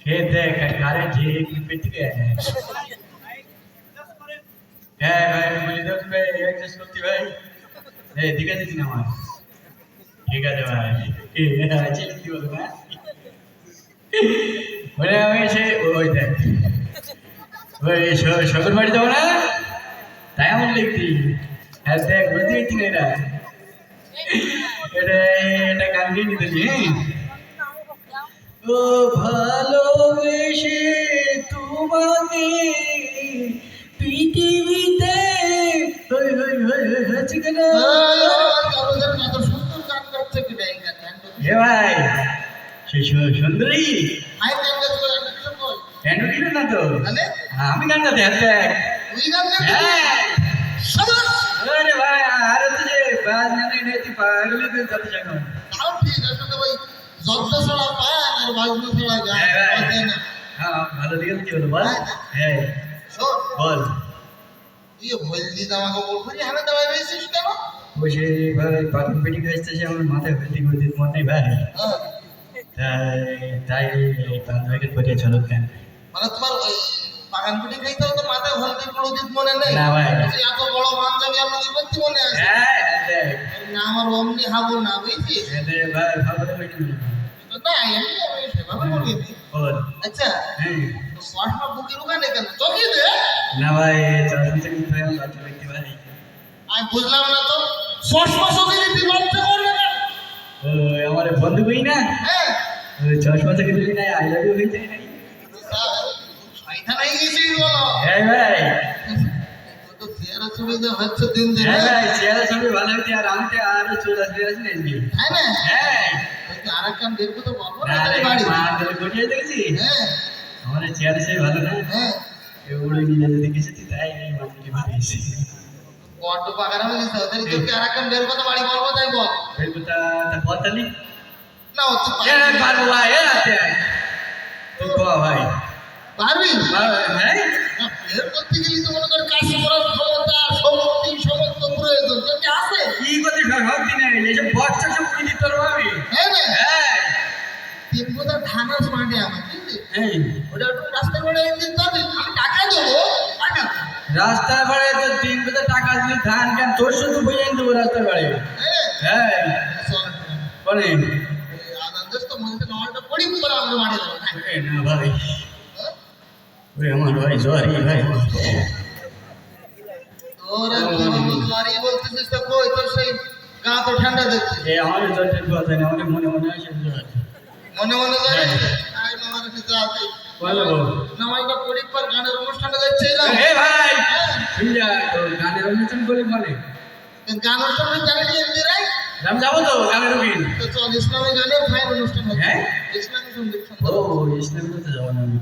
খেয়ে দেখ কারে যে পেট থেকে হ্যাঁ ভাই বলি দাও ভাই অ্যাডজাস্ট করতে ভাই এই ঠিক আছে না আমার ঠিক আছে ভাই আছে কি বলবো না বলে আমি সে ওই দেখ ওই শকুর বাড়ি যাবো না তাই আমার লিখতি হ্যাঁ দেখ বুঝতে পারছি না এরা এটা এটা গান গিয়ে নিতেছি ও ভালোবেসে তোমাকে পৃথিবীতে হই হই হই হই হচ্ছে কেন এ ভাই সে সুন্দরী হ্যান্ড না তো আমি গান গাতে দেখ আরে ভাই আর হচ্ছে যে বাজ জানাই নেই তুই পাগলি করে যাতে এখন হ্যাঁ ভালো দিকে কি হলো বল হ্যাঁ বল বসে ভাই পাখির পেটি খাইতেছে আমার মাথায় হলদি করে দিতে মনে নেই ভাই তাই বান্ধবীকে করে চলো কেন মানে তোমার ওই বাগান পিঠে খাইতে তো মাথায় হলদি করে দিতে মনে নেই না ভাই এত বড় বান্ধবী আমাদের করতে মনে আছে হ্যাঁ দেখ না আমার অমনি হাবো না বুঝছি ভাই ভালো পেটি না এমনি আমি সেভাবে বলি বল আচ্ছা হ্যাঁ চশমা বুকের ওখানে কেন চোখে দে না ভাই চশমা থেকে ভাই আমি বাচ্চা ব্যক্তি ভাই আমি বুঝলাম না তো চশমা চোখে দিতে বাচ্চা করবে না ওই আমার বন্ধু কই না হ্যাঁ ওই চশমা থেকে দিলি না আই লাভ ইউ হইতে নাই শয়তান হয়ে গেছিস বলো হ্যাঁ ভাই তো চেহারা ছবি তো হচ্ছে দিন দিন হ্যাঁ ভাই চেহারা ছবি ভালো হইতে আর আমি তো আর চলে আসবে আছে না এসবি তাই না হ্যাঁ আর এক কাম দেখবো তো বলবো না আরে বাড়ি মা তোর গটিয়ে দেখেছি হ্যাঁ আমার চেহারা সেই ভালো না হ্যাঁ এ উড়ে নিয়ে যেতে গেছে তাই এই মানুষকে ভাবিয়েছি বড্ড পাকারা হয়ে গেছে ওদের কেউ আর এক কাম বের কথা বাড়ি বলবো তাই বল বের কথা তা বলতালি না হচ্ছে এ পারবো ভাই এ আতে তুই কো ভাই পারবি হ্যাঁ বের করতে গেলে তো মনে কর কাজ করার ক্ষমতা শক্তি সমস্ত প্রয়োজন তোর কি আছে কি করতে ভাবতি না এইসব বক্সটা সব পুরি দিতে পারবো আমি হ্যাঁ না হ্যাঁ তিন বোঝা ধান আছে মাঠে আমার বুঝলি হ্যাঁ ওটা একটু রাস্তার বেড়ে দিন যাবে আমি টাকা দেবো টাকা রাস্তা বাড়ে তো 3 বছর টাকা দিলে ধান কেন তোর শুধু বইয়ে দেবো রাস্তা বাড়ে হ্যাঁ হ্যাঁ চল বলে আদার্স তো মনে নয়টা পড়ি করে আমাকে মাঠে যাবো না ভাই ওই আমার ভাই জরি ভাই তোরা সরি বলতেছিস তো কই তোর সেই গা তো ঠান্ডা দেখছিস এই আমার জটের কথা না আমাকে মনে মনে আসে জ্বর মনে মনে জানি আই নামাজ দিতে আসি বলো নামাজটা পড়ি পর গানের অনুষ্ঠানে যাচ্ছে না এ ভাই শুন যা তো গানের অনুষ্ঠান বলে বলে গান অনুষ্ঠানে জানি এমনি রাই রাম যাবো তো গানের রুকিন তো চল ইসলামী গানের ফাইন অনুষ্ঠান হবে হ্যাঁ ইসলামী সঙ্গীত ও ইসলামে তো যাবো না আমি